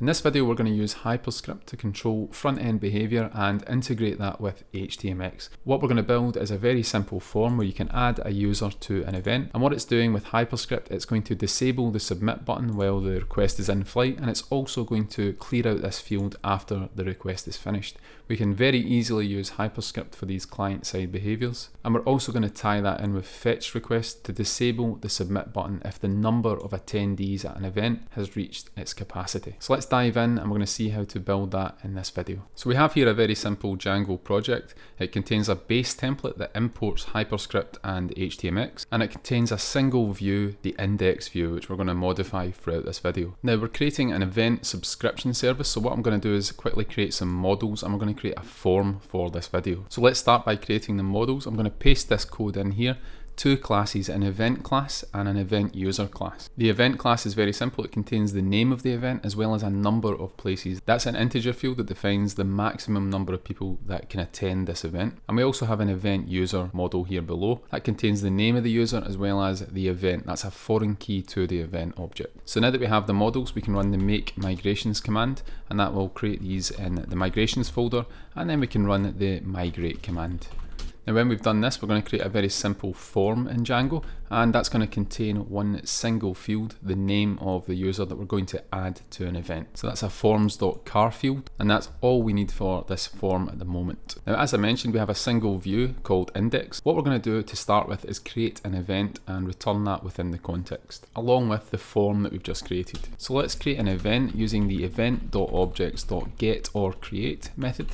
In this video we're going to use Hyperscript to control front-end behavior and integrate that with HTMX. What we're going to build is a very simple form where you can add a user to an event, and what it's doing with Hyperscript, it's going to disable the submit button while the request is in flight, and it's also going to clear out this field after the request is finished. We can very easily use Hyperscript for these client-side behaviors, and we're also going to tie that in with fetch requests to disable the submit button if the number of attendees at an event has reached its capacity. So let's dive in and we're going to see how to build that in this video. So we have here a very simple Django project. It contains a base template that imports Hyperscript and HTMX, and it contains a single view, the index view, which we're going to modify throughout this video. Now we're creating an event subscription service, so what I'm going to do is quickly create some models, and we're going to create a form for this video. So let's start by creating the models. I'm going to paste this code in here. Two classes, an event class and an event user class. The event class is very simple. It contains the name of the event as well as a number of places. That's an integer field that defines the maximum number of people that can attend this event. And we also have an event user model here below. That contains the name of the user as well as the event. That's a foreign key to the event object. So now that we have the models, we can run the make migrations command, and that will create these in the migrations folder, and then we can run the migrate command. Now when we've done this, we're going to create a very simple form in Django, and that's going to contain one single field, the name of the user that we're going to add to an event. So that's a forms.car field, and that's all we need for this form at the moment. Now as I mentioned, we have a single view called index. What we're going to do to start with is create an event and return that within the context, along with the form that we've just created. So let's create an event using the event.objects.getOrCreate method.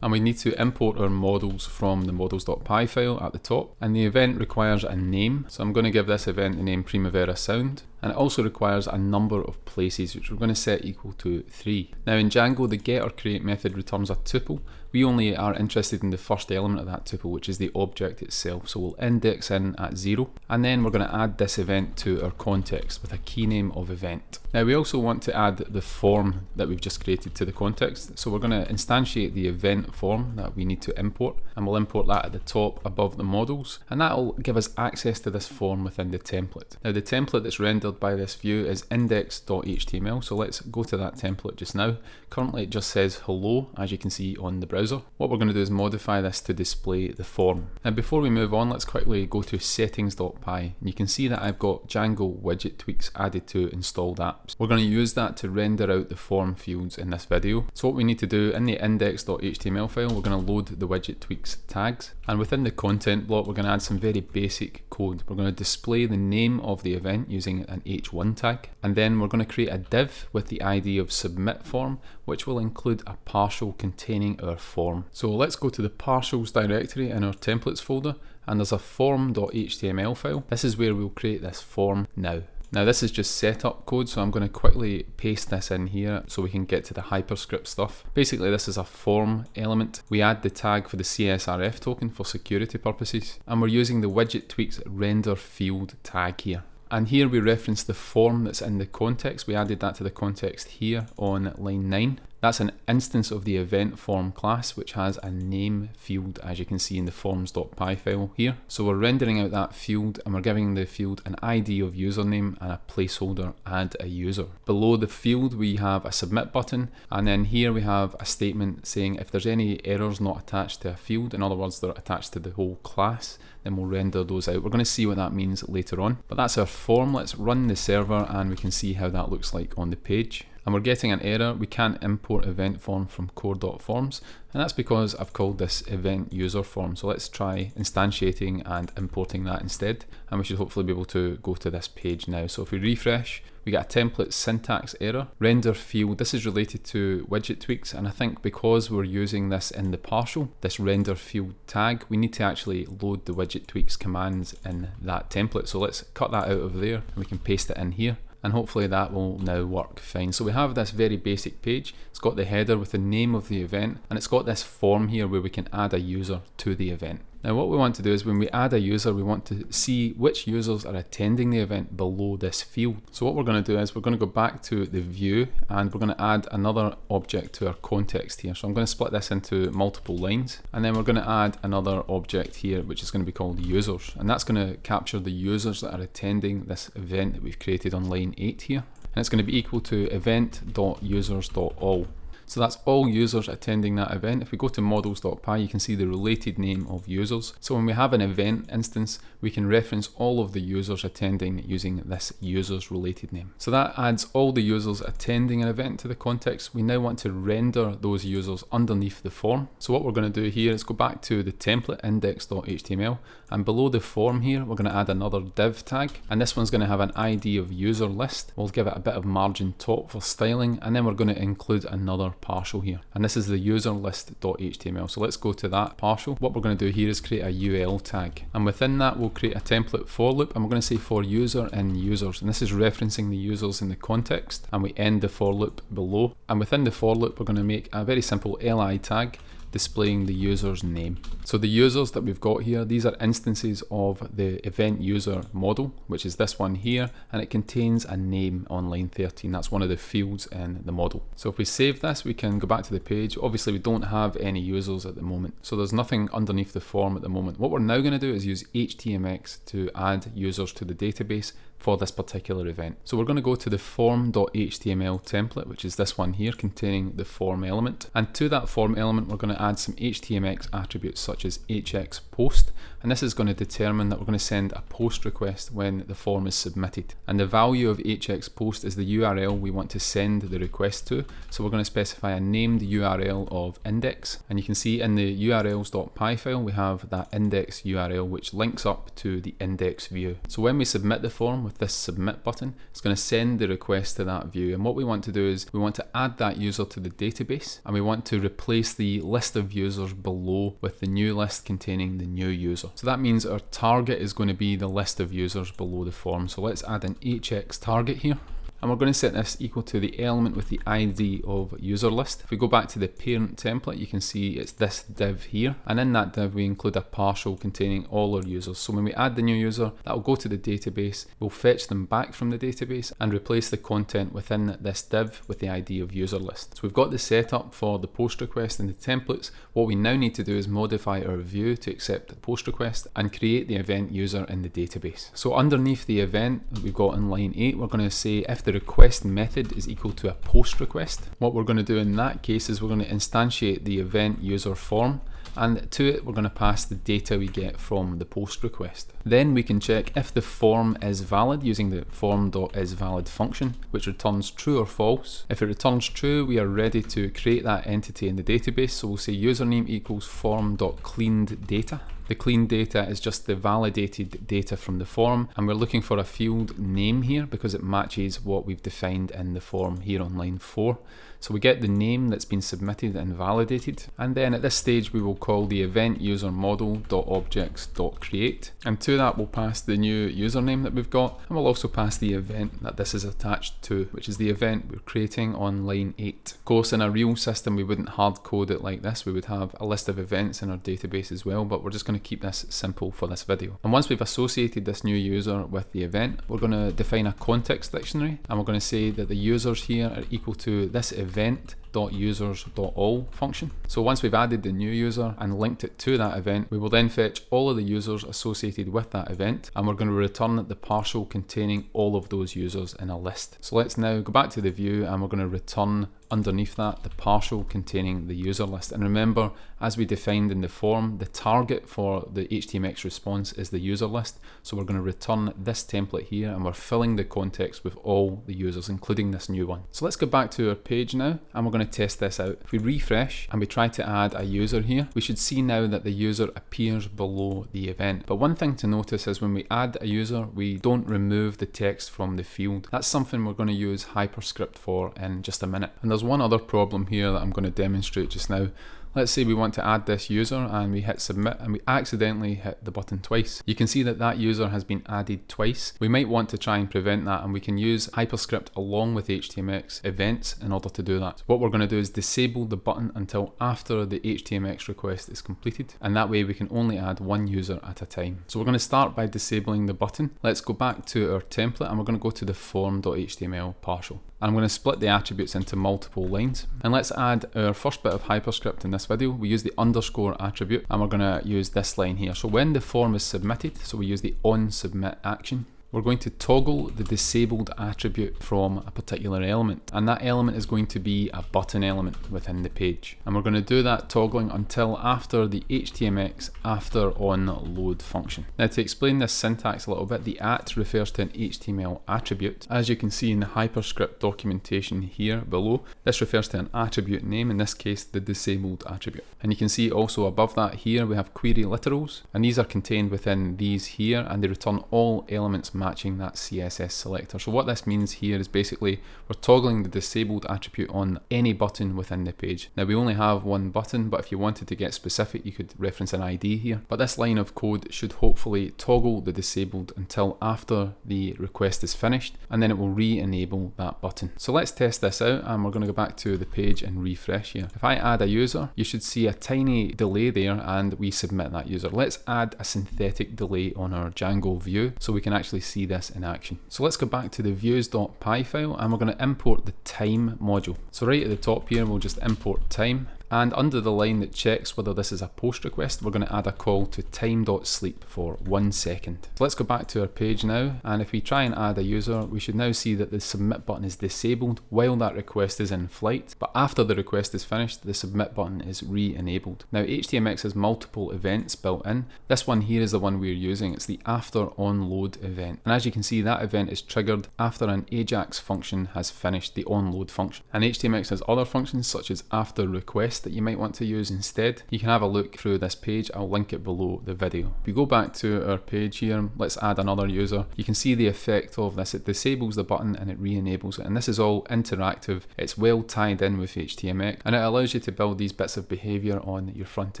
And we need to import our models from the models.py file at the top, and the event requires a name, so I'm going to give this event the name Primavera Sound, and it also requires a number of places, which we're going to set equal to 3. Now in Django, the getOrCreate method returns a tuple. We only are interested in the first element of that tuple, which is the object itself, so we'll index in at 0, and then we're going to add this event to our context with a key name of event. Now we also want to add the form that we've just created to the context, so we're going to instantiate the event form that we need to import, and we'll import that at the top above the models, and that will give us access to this form within the template. Now the template that's rendered by this view is index.html, so let's go to that template just now. Currently it just says hello, as you can see on the browser. What we're going to do is modify this to display the form. And before we move on, let's quickly go to settings.py, and you can see that I've got Django widget tweaks added to installed apps. We're going to use that to render out the form fields in this video. So what we need to do, in the index.html file, we're going to load the widget tweaks tags, and within the content block we're going to add some very basic code. We're going to display the name of the event using an h1 tag, and then we're going to create a div with the ID of submit form, which will include a partial containing our form. So let's go to the partials directory in our templates folder, and there's a form.html file. This is where we'll create this form now. Now this is just setup code, so I'm going to quickly paste this in here so we can get to the Hyperscript stuff. Basically this is a form element. We add the tag for the CSRF token for security purposes, and we're using the widget tweaks render field tag here. And here we reference the form that's in the context. We added that to the context here on line 9. That's an instance of the event form class, which has a name field, as you can see in the forms.py file here. So we're rendering out that field, and we're giving the field an ID of username and a placeholder add a user. Below the field we have a submit button, and then here we have a statement saying if there's any errors not attached to a field, in other words they're attached to the whole class, then we'll render those out. We're going to see what that means later on. But that's our form. Let's run the server and we can see how that looks like on the page. And we're getting an error. We can't import event form from core.forms, and that's because I've called this event user form. So let's try instantiating and importing that instead, and we should hopefully be able to go to this page now. So if we refresh, we get a template syntax error. Render field, this is related to widget tweaks, and I think because we're using this in the partial, this render field tag, we need to actually load the widget tweaks commands in that template. So let's cut that out of there and we can paste it in here, and hopefully that will now work fine. So we have this very basic page. It's got the header with the name of the event, and it's got this form here where we can add a user to the event. Now what we want to do is when we add a user, we want to see which users are attending the event below this field. So what we're going to do is we're going to go back to the view, and we're going to add another object to our context here. So I'm going to split this into multiple lines, and then we're going to add another object here which is going to be called users, and that's going to capture the users that are attending this event that we've created on line 8 here. and it's going to be equal to event.users.all. So that's all users attending that event. If we go to models.py, you can see the related name of users. So when we have an event instance, we can reference all of the users attending using this users related name. So that adds all the users attending an event to the context. We now want to render those users underneath the form. So what we're going to do here is go back to the template index.html, and below the form here, we're going to add another div tag, and this one's going to have an ID of user list. We'll give it a bit of margin top for styling, and then we're going to include another partial here, and this is the user list.html. So let's go to that partial. What we're going to do here is create a UL tag, and within that we'll create a template for loop, and we're going to say for user in users, and this is referencing the users in the context, and we end the for loop below. And within the for loop, we're going to make a very simple li tag displaying the user's name. So the users that we've got here, these are instances of the event user model, which is this one here, and it contains a name on line 13. That's one of the fields in the model. So if we save this, we can go back to the page. Obviously we don't have any users at the moment, so there's nothing underneath the form at the moment. What we're now going to do is use HTMX to add users to the database for this particular event. So we're going to go to the form.html template, which is this one here containing the form element, and to that form element we're going to add some HTMX attributes such as hxPost, and this is going to determine that we're going to send a post request when the form is submitted, and the value of hxPost is the URL we want to send the request to. So we're going to specify a named URL of index, and you can see in the urls.py file we have that index URL which links up to the index view. So when we submit the form with this submit button, it's going to send the request to that view, and what we want to do is we want to add that user to the database, and we want to replace the list of users below with the new list containing the new user. So that means our target is going to be the list of users below the form. So let's add an hx target here, and we're going to set this equal to the element with the ID of user list. If we go back to the parent template, you can see it's this div here, and in that div we include a partial containing all our users. So when we add the new user, that will go to the database, we'll fetch them back from the database and replace the content within this div with the ID of user list. So we've got the setup for the post request and the templates. What we now need to do is modify our view to accept the post request and create the event user in the database. So underneath the event that we've got in line 8, we're going to say if the request method is equal to a post request. What we're going to do in that case is we're going to instantiate the event user form, and to it we're going to pass the data we get from the post request. Then we can check if the form is valid using the form.isValid function, which returns true or false. If it returns true, we are ready to create that entity in the database. So we'll say username equals form.cleaned_data. The cleaned data is just the validated data from the form, and we're looking for a field name here because it matches what we've defined in the form here on line 4. So we get the name that's been submitted and validated, and then at this stage we will call the event user model.objects.create, and to that we'll pass the new username that we've got, and we'll also pass the event that this is attached to, which is the event we're creating on line 8. Of course, in a real system we wouldn't hard code it like this. We would have a list of events in our database as well, but we're just going to keep this simple for this video. And once we've associated this new user with the event, we're going to define a context dictionary, and we're going to say that the users here are equal to this event.users.all function. So once we've added the new user and linked it to that event, we will then fetch all of the users associated with that event, and we're going to return the partial containing all of those users in a list. So let's now go back to the view, and we're going to return underneath that the partial containing the user list. And remember, as we defined in the form, the target for the HTMX response is the user list. So we're going to return this template here, and we're filling the context with all the users, including this new one. So let's go back to our page now, and we're going to test this out. If we refresh and we try to add a user here, we should see now that the user appears below the event. But one thing to notice is when we add a user, we don't remove the text from the field. That's something we're going to use Hyperscript for in just a minute. And there's one other problem here that I'm going to demonstrate just now. Let's say we want to add this user and we hit submit and we accidentally hit the button twice. You can see that that user has been added twice. We might want to try and prevent that, and we can use Hyperscript along with HTMX events in order to do that. So what we're going to do is disable the button until after the HTMX request is completed, and that way we can only add one user at a time. So we're going to start by disabling the button. Let's go back to our template, and we're going to go to the form.html partial. And I'm going to split the attributes into multiple lines. And let's add our first bit of Hyperscript in this video. We use the underscore attribute, and we're going to use this line here. So when the form is submitted, so we use the onSubmit action. we're going to toggle the disabled attribute from a particular element, and that element is going to be a button element within the page. And we're going to do that toggling until after the HTMX after on load function. Now, to explain this syntax a little bit, the @ refers to an HTML attribute. As you can see in the Hyperscript documentation here below, this refers to an attribute name, in this case the disabled attribute. And you can see also above that here we have query literals, and these are contained within these here, and they return all elements matching that CSS selector. So what this means here is basically we're toggling the disabled attribute on any button within the page. Now, we only have one button, but if you wanted to get specific you could reference an ID here. But this line of code should hopefully toggle the disabled until after the request is finished, and then it will re-enable that button. So let's test this out, and we're going to go back to the page and refresh here. If I add a user, you should see a tiny delay there, and we submit that user. Let's add a synthetic delay on our Django view so we can actually see this in action. So let's go back to the views.py file, and we're going to import the time module. So right at the top here we'll just import time, and under the line that checks whether this is a post request, we're going to add a call to time.sleep for 1 second. So let's go back to our page now, and if we try and add a user, we should now see that the submit button is disabled while that request is in flight, but after the request is finished, the submit button is re-enabled. Now, HTMX has multiple events built in. This one here is the one we're using. It's the after onload event, and as you can see, that event is triggered after an AJAX function has finished the onload function. And HTMX has other functions such as after request that you might want to use instead. You can have a look through this page, I'll link it below the video. If we go back to our page here, let's add another user. You can see the effect of this. It disables the button and it re-enables it, and this is all interactive. It's well tied in with HTMX, and it allows you to build these bits of behavior on your front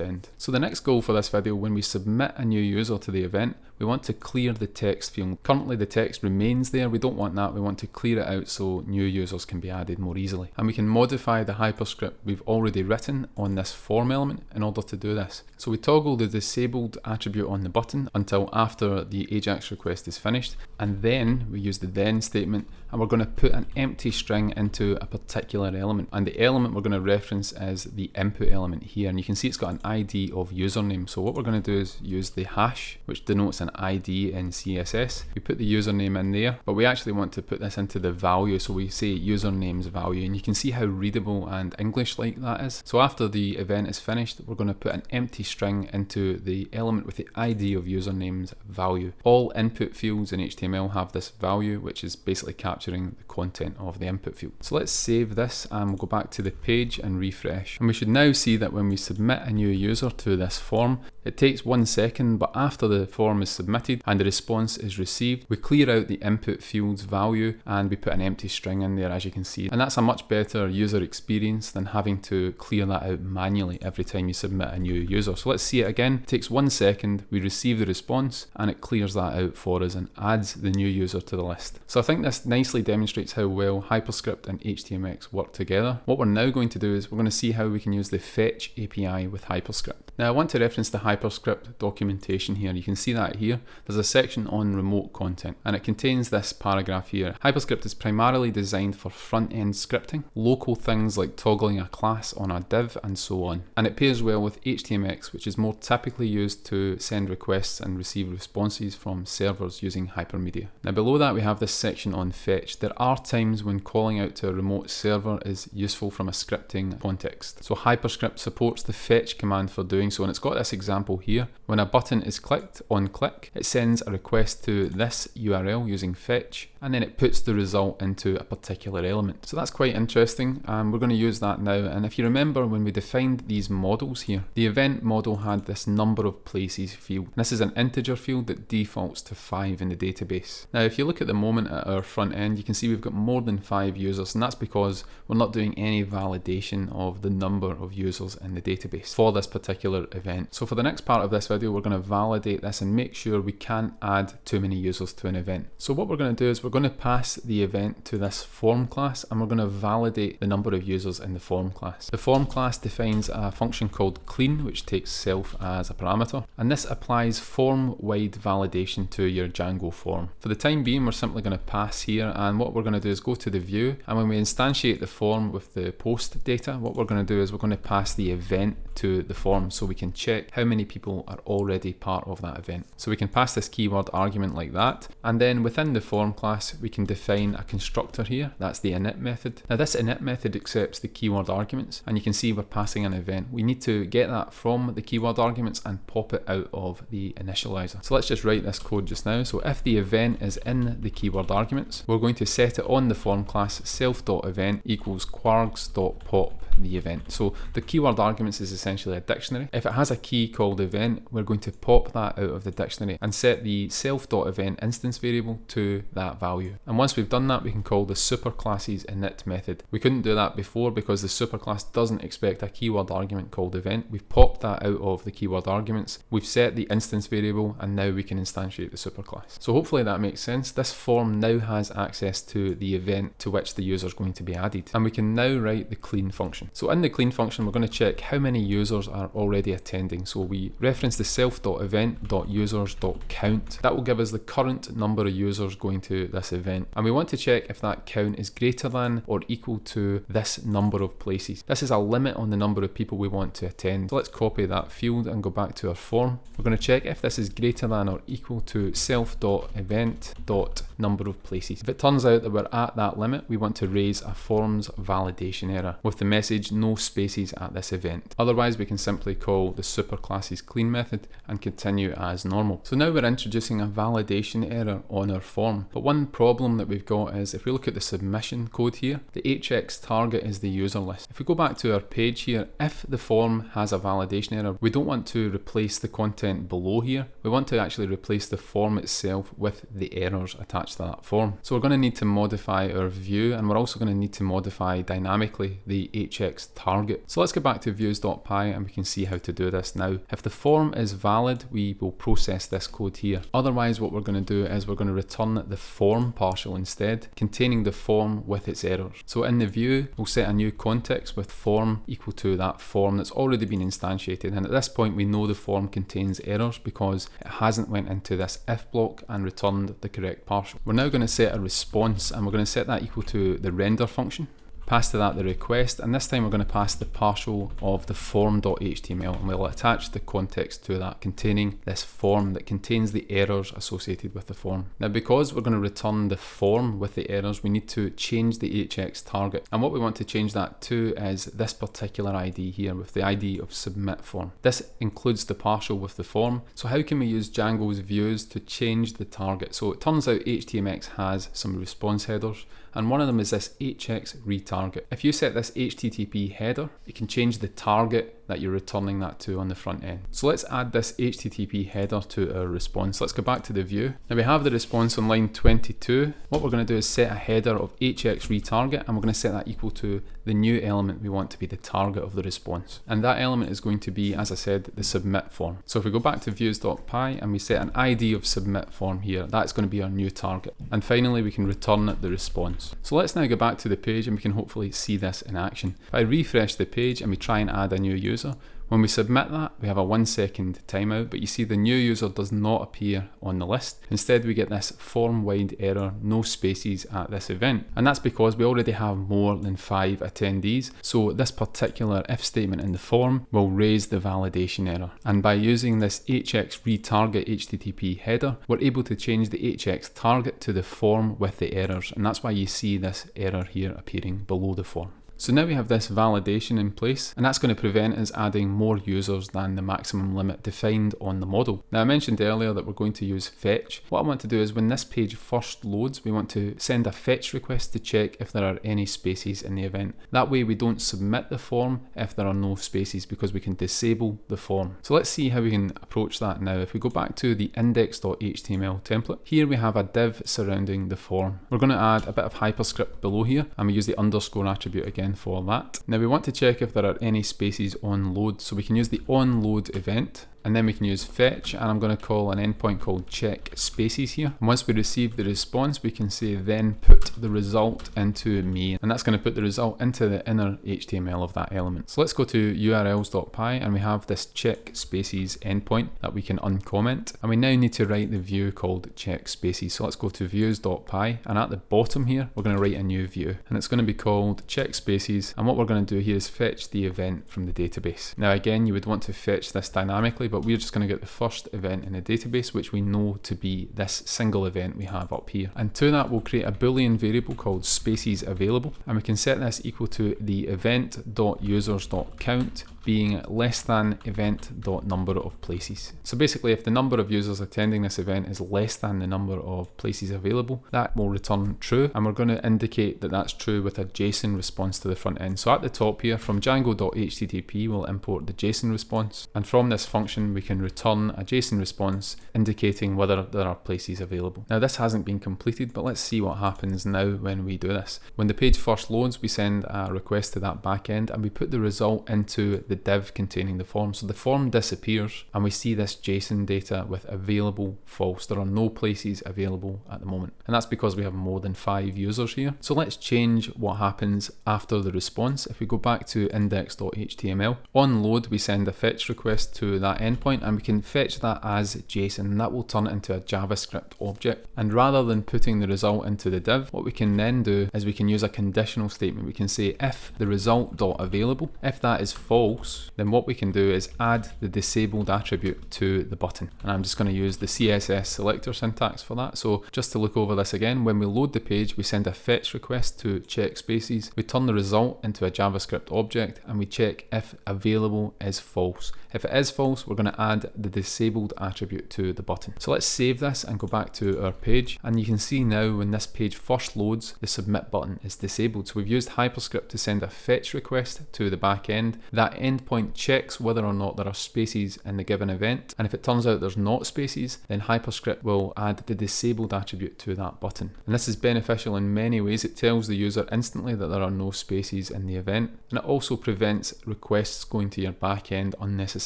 end. So the next goal for this video, when we submit a new user to the event, we want to clear the text field. Currently the text remains there. We don't want that. We want to clear it out so new users can be added more easily. And we can modify the Hyperscript we've already written on this form element in order to do this. So we toggle the disabled attribute on the button until after the AJAX request is finished, and then we use the then statement, and we're going to put an empty string into a particular element, and the element we're going to reference is the input element here, and you can see it's got an ID of username. So what we're going to do is use the hash, which denotes an ID in CSS. We put the username in there, but we actually want to put this into the value, so we say username's value, and you can see how readable and English-like that is. So after the event is finished, we're going to put an empty string into the element with the ID of username's value. All input fields in HTML have this value, which is basically capturing the content of the input field. So let's save this, and we'll go back to the page and refresh. And we should now see that when we submit a new user to this form, it takes 1 second, but after the form is submitted and the response is received, we clear out the input field's value and we put an empty string in there, as you can see. And that's a much better user experience than having to clear that out manually every time you submit a new user. So let's see it again. It takes 1 second, we receive the response, and it clears that out for us and adds the new user to the list. So I think this nicely demonstrates how well Hyperscript and HTMX work together. What we're now going to do is we're going to see how we can use the fetch API with Hyperscript. Now I want to reference the Hyperscript documentation here. You can see that here. There's a section on remote content, and it contains this paragraph here. Hyperscript is primarily designed for front-end scripting, local things like toggling a class on a div and so on. And it pairs well with HTMX, which is more typically used to send requests and receive responses from servers using hypermedia. Now below that we have this section on fetch. There are times when calling out to a remote server is useful from a scripting context. So Hyperscript supports the fetch command for doing so, and it's got this example here. When a button is clicked on click, it sends a request to this URL using fetch, and then it puts the result into a particular element. So that's quite interesting, and we're going to use that now. And if you remember, when we defined these models here, the event model had this number of places field. And this is an integer field that defaults to 5 in the database. Now if you look at the moment at our front end, you can see we've got more than 5 users, and that's because we're not doing any validation of the number of users in the database for this particular event. So for the next part of this video, we're going to validate this and make sure we can't add too many users to an event. So what we're going to do is we're we're going to pass the event to this form class, and we're going to validate the number of users in the form class. The form class defines a function called clean, which takes self as a parameter, and this applies form-wide validation to your Django form. For the time being, we're simply going to pass here, and what we're going to do is go to the view, and when we instantiate the form with the post data, what we're going to do is we're going to pass the event to the form so we can check how many people are already part of that event. So we can pass this keyword argument like that, and then within the form class we can define a constructor here. That's the init method. Now this init method accepts the keyword arguments, and you can see we're passing an event. We need to get that from the keyword arguments and pop it out of the initializer. So let's just write this code just now. So if the event is in the keyword arguments, we're going to set it on the form class self.event equals 𝗏𝗏𝗏𝗏 the event. So the keyword arguments is essentially a dictionary. If it has a key called event, we're going to pop that out of the dictionary and set the self.event instance variable to that value. And once we've done that, we can call the superclass's init method. We couldn't do that before because the superclass doesn't expect a keyword argument called event. We've popped that out of the keyword arguments, we've set the instance variable, and now we can instantiate the superclass. So hopefully that makes sense. This form now has access to the event to which the user is going to be added, and we can now write the clean function. So in the clean function, we're going to check how many users are already attending. So we reference the self.event.users.count. That will give us the current number of users going to this event, and we want to check if that count is greater than or equal to this number of places. This is a limit on the number of people we want to attend. So let's copy that field and go back to our form. We're going to check if this is greater than or equal to self.event.number of places. If it turns out that we're at that limit, we want to raise a forms validation error with the message no spaces at this event. Otherwise, we can simply call the superclass's clean method and continue as normal. So now we're introducing a validation error on our form. But one problem that we've got is if we look at the submission code here, the hx target is the user list. If we go back to our page here, if the form has a validation error, we don't want to replace the content below here. We want to actually replace the form itself with the errors attached to that form. So we're going to need to modify our view, and we're also going to need to modify dynamically the hx target. So let's go back to views.py and we can see how to do this now. If the form is valid, we will process this code here. Otherwise, what we're going to do is we're going to return the form partial instead, containing the form with its errors. So in the view, we'll set a new context with form equal to that form that's already been instantiated, and at this point we know the form contains errors because it hasn't went into this if block and returned the correct partial. We're now going to set a response, and we're going to set that equal to the render function. Pass to that the request, and this time we're going to pass the partial of the form.html, and we'll attach the context to that containing this form that contains the errors associated with the form. Now, because we're going to return the form with the errors, we need to change the hx target, and what we want to change that to is this particular ID here with the ID of submit form. This includes the partial with the form. So how can we use Django's views to change the target? So it turns out HTMX has some response headers, and one of them is this hx retarget. If you set this HTTP header, it can change the target that you're returning that to on the front end. So let's add this HTTP header to our response. Let's go back to the view. Now we have the response on line 22. What we're going to do is set a header of hx retarget, and we're going to set that equal to the new element we want to be the target of the response. And that element is going to be, as I said, the submit form. So if we go back to views.py and we set an ID of submit form here, that's going to be our new target. And finally, we can return the response. So let's now go back to the page and we can hopefully see this in action. If I refresh the page and we try and add a new user, when we submit that, we have a 1 second timeout, but you see the new user does not appear on the list. Instead, we get this form-wide error, no spaces at this event. And that's because we already have more than 5 attendees. So this particular if statement in the form will raise the validation error. And by using this hx retarget HTTP header, we're able to change the hx target to the form with the errors. And that's why you see this error here appearing below the form. So now we have this validation in place, and that's going to prevent us adding more users than the maximum limit defined on the model. Now I mentioned earlier that we're going to use fetch. What I want to do is when this page first loads, we want to send a fetch request to check if there are any spaces in the event. That way we don't submit the form if there are no spaces, because we can disable the form. So let's see how we can approach that now. If we go back to the index.html template, here we have a div surrounding the form. We're going to add a bit of hyperscript below here, and we use the underscore attribute again for that. Now we want to check if there are any spaces on load, so we can use the onLoad event, and then we can use fetch, and I'm going to call an endpoint called 𝗏𝗃𝗍𝗍 here. And once we receive the response, we can say then put the result into main, and that's going to put the result into the inner HTML of that element. So let's go to urls.py, and we have this 𝗏𝗃𝗍𝗍 endpoint that we can uncomment, and we now need to write the view called 𝗏𝗃𝗍𝗍. So let's go to views.py, and at the bottom here we're going to write a new view, and it's going to be called 𝗏𝗃𝗍𝗍, and what we're going to do here is fetch the event from the database. Now again, you would want to fetch this dynamically, but we're just going to get the first event in the database, which we know to be this single event we have up here. And to that we'll create a boolean variable called 𝗏𝗃𝗍𝗶𝗹, and we can set this equal to the event.users.count being less than event.number of places. So basically, if the number of users attending this event is less than the number of places available, that will return true, and we're going to indicate that that's true with a JSON response to the front end. So at the top here, from Django.http, we'll import the JSON response, and from this function we can return a JSON response indicating whether there are places available. Now this hasn't been completed, but let's see what happens now when we do this. When the page first loads, we send a request to that backend, and we put the result into the div containing the form. So the form disappears, and we see this JSON data with available false. There are no places available at the moment, and that's because we have more than 5 users here. So let's change what happens after the response. If we go back to index.html, on load we send a fetch request to that endpoint, and we can fetch that as JSON, and that will turn it into a JavaScript object. And rather than putting the result into the div, what we can then do is we can use a conditional statement. We can say if the result.available, if that is false, then what we can do is add the disabled attribute to the button. And I'm just going to use the CSS selector syntax for that. So just to look over this again, when we load the page, we send a fetch request to 𝗏𝗃𝗍𝗍, we turn the result into a JavaScript object, and we check if available is false. If it is false, we're going to add the disabled attribute to the button. So let's save this and go back to our page, and you can see now when this page first loads, the submit button is disabled. So we've used Hyperscript to send a fetch request to the back end. That endpoint checks whether or not there are spaces in the given event, and if it turns out there's not spaces, then Hyperscript will add the disabled attribute to that button. And this is beneficial in many ways. It tells the user instantly that there are no spaces in the event, and it also prevents requests going to your back end unnecessarily.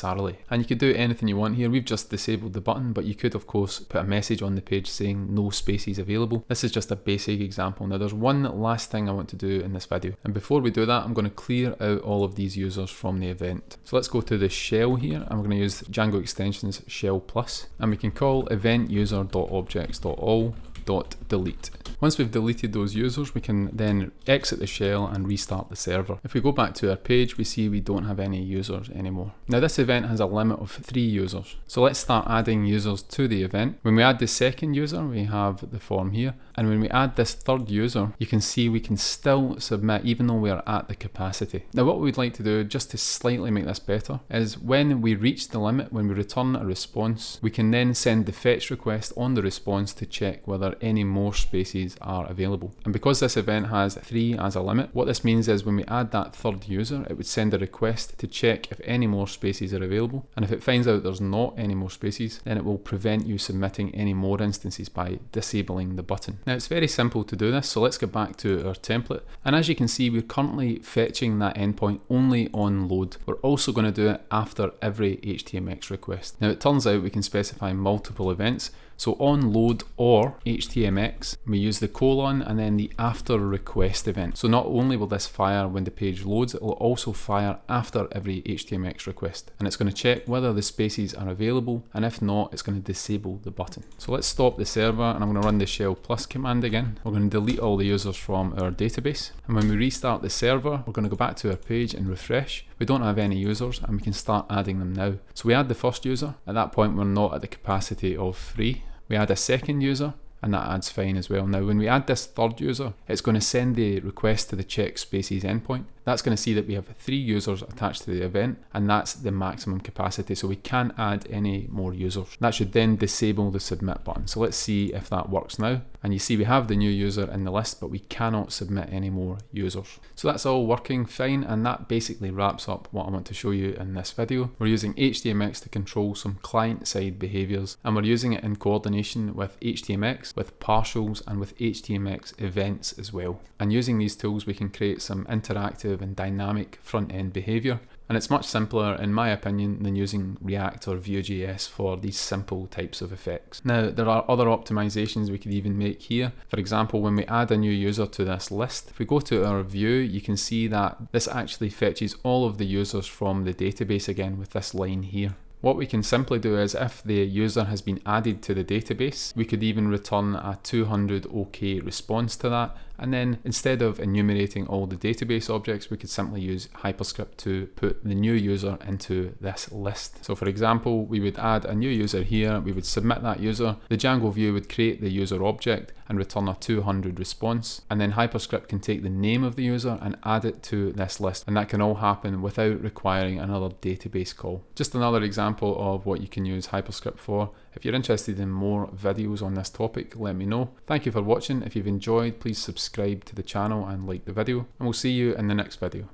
And you could do anything you want here. We've just disabled the button, but you could of course put a message on the page saying no spaces available. This is just a basic example. Now there's one last thing I want to do in this video, and before we do that, I'm going to clear out all of these users from the event. So let's go to the shell here. I'm going to use Django extensions 𝗏+, and we can call event user.objects.all.delete. Once we've deleted those users, we can then exit the shell and restart the server. If we go back to our page, we see we don't have any users anymore. Now this event has a limit of 3 users. So let's start adding users to the event. When we add the second user, we have the form here. And when we add this third user, you can see we can still submit even though we are at the capacity. Now what we'd like to do, just to slightly make this better, is when we reach the limit, when we return a response, we can then send the fetch request on the response to check whether any more spaces are available. And because this event has 3 as a limit, what this means is when we add that third user, it would send a request to check if any more spaces are available. And if it finds out there's not any more spaces, then it will prevent you submitting any more instances by disabling the button. Now it's very simple to do this, so let's get back to our template. And as you can see, we're currently fetching that endpoint only on load. We're also going to do it after every HTMX request. Now it turns out we can specify multiple events. So on load or HTMX, we use the colon and then the after request event. So not only will this fire when the page loads, it will also fire after every HTMX request. And it's going to check whether the spaces are available, and if not, it's going to disable the button. So let's stop the server, and I'm going to run the 𝗏+ command again. We're going to delete all the users from our database. And when we restart the server, we're going to go back to our page and refresh. We don't have any users, and we can start adding them now. So we add the first user. At that point, we're not at the capacity of 3. We add a second user, and that adds fine as well. Now when we add this third user, it's going to send the request to the 𝗏𝗃𝗍𝗍 endpoint. That's going to see that we have 3 users attached to the event, and that's the maximum capacity, so we can't add any more users. That should then disable the submit button. So let's see if that works now. And you see we have the new user in the list, but we cannot submit any more users. So that's all working fine, and that basically wraps up what I want to show you in this video. We're using HTMX to control some client-side behaviors, and we're using it in coordination with HTMX, with partials, and with HTMX events as well. And using these tools, we can create some interactive and dynamic front-end behavior. And it's much simpler, in my opinion, than using React or Vue.js for these simple types of effects. Now, there are other optimizations we could even make here. For example, when we add a new user to this list, if we go to our view, you can see that this actually fetches all of the users from the database again with this line here. What we can simply do is, if the user has been added to the database, we could even return a 200 OK response to that. And then instead of enumerating all the database objects, we could simply use Hyperscript to put the new user into this list. So for example, we would add a new user here, we would submit that user, the Django view would create the user object and return a 200 response. And then Hyperscript can take the name of the user and add it to this list. And that can all happen without requiring another database call. Just another example of what you can use Hyperscript for. If you're interested in more videos on this topic, let me know. Thank you for watching. If you've enjoyed, please subscribe to the channel and like the video, and we'll see you in the next video.